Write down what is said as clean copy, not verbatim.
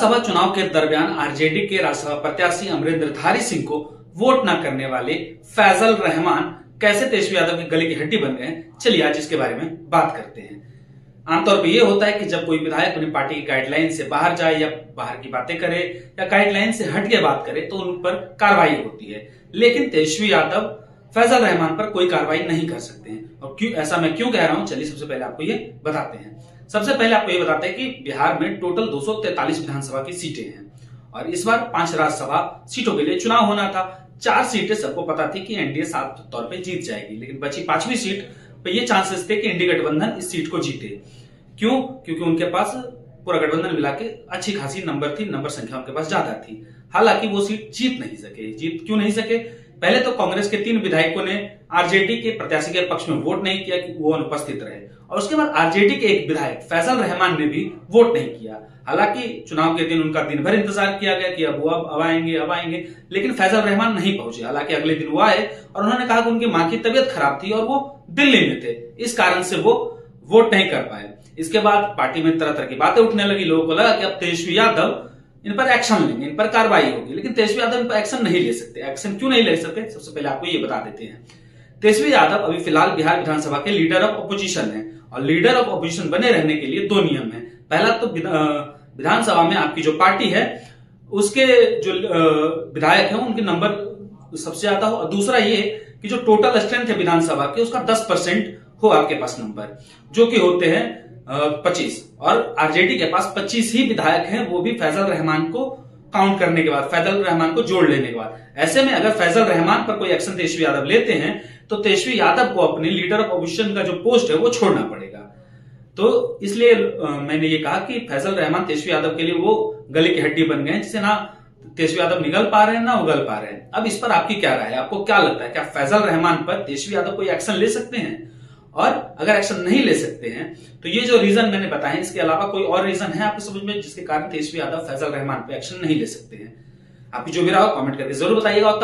सभा चुनाव के दरमियान आरजेडी के राज्यसभा प्रत्याशी अमरिंदरधारी सिंह को वोट न करने वाले फैजल रहमान कैसे तेजस्वी यादव की गले की हड्डी बन गए। चलिए आज इसके बारे में बात करते हैं। आमतौर पर यह होता है कि जब कोई विधायक अपनी पार्टी की गाइडलाइन से बाहर जाए या बाहर की बातें करे या गाइडलाइन से हट के बात करे तो उन पर कार्रवाई होती है, लेकिन तेजस्वी यादव फैजल रहमान पर कोई कार्रवाई नहीं कर सकते हैं। और क्यों ऐसा मैं क्यों कह रहा हूं, चलिए सबसे पहले आपको ये बताते हैं। सबसे पहले आपको ये बताते हैं कि बिहार में टोटल 243 विधानसभा की सीटें हैं और इस बार 5 राज्यसभा सीटों के लिए चुनाव होना था। 4 सीटें सबको पता थी कि एनडीए साफ तौर पे जीत जाएगी, लेकिन बची 5वीं सीट पे ये चांसेस थे कि इंडिया गठबंधन इस सीट को जीते। क्यों? क्योंकि उनके पास पूरा गठबंधन मिला के अच्छी खासी नंबर थी, नंबर संख्या उनके पास ज्यादा थी। हालांकि वो सीट जीत नहीं सके। जीत क्यों नहीं सके? पहले तो कांग्रेस के 3 विधायकों ने आरजेडी के प्रत्याशी के पक्ष में वोट नहीं किया कि वो अनुपस्थित रहे, और उसके बाद आरजेडी के एक विधायक फैजल रहमान ने भी वोट नहीं किया। हालांकि चुनाव के दिन उनका दिन भर इंतजार किया गया कि अब आएंगे, लेकिन फैजल रहमान नहीं पहुंचे। हालांकि अगले दिन वो आए और उन्होंने कहा कि उनकी मां की तबीयत खराब थी और वो दिल्ली में थे, इस कारण से वो वोट नहीं कर पाए। इसके बाद पार्टी में तरह तरह की बातें उठने लगी। लोगों को लगा कि अब तेजस्वी यादव इन पर एक्शन लेंगे, इन पर कार्रवाई होगी, लेकिन तेजस्वी यादव इन पर एक्शन नहीं ले सकते। एक्शन क्यों नहीं ले सकते, सबसे पहले आपको ये बता देते हैं। तेजस्वी यादव अभी फिलहाल बिहार विधानसभा के लीडर ऑफ ऑपोजिशन है और लीडर ऑफ ऑपोजिशन बने रहने के लिए 2 नियम है। पहला तो विधानसभा में आपकी जो पार्टी है उसके जो विधायक है उनके नंबर सबसे ज्यादा हो, और दूसरा ये कि जो टोटल स्ट्रेंथ है विधानसभा के उसका 10% हो आपके पास नंबर, जो कि होते हैं 25, और आरजेडी के पास 25 ही विधायक हैं, वो भी फैजल रहमान को काउंट करने के बाद, फैजल रहमान को जोड़ लेने के बाद। ऐसे में अगर फैजल रहमान पर कोई एक्शन तेजस्वी यादव लेते हैं तो तेजस्वी यादव को अपने लीडर ऑफ ऑपोजिशन का जो पोस्ट है वो छोड़ना पड़ेगा। तो इसलिए मैंने ये कहा कि फैजल रहमान तेजस्वी यादव के लिए वो गले की हड्डी बन गए, जिसे ना तेजस्वी यादव निगल पा रहे हैं ना उगल पा रहे हैं। अब इस पर आपकी क्या राय है? आपको क्या लगता है, क्या फैजल रहमान पर तेजस्वी यादव कोई एक्शन ले सकते हैं? और अगर एक्शन नहीं ले सकते हैं तो ये जो रीजन मैंने बताया, इसके अलावा कोई और रीजन है आपके समझ में जिसके कारण तेजस्वी यादव फैजल रहमान पे एक्शन नहीं ले सकते हैं? आपकी जो भी राय हो कमेंट करके जरूर बताइएगा।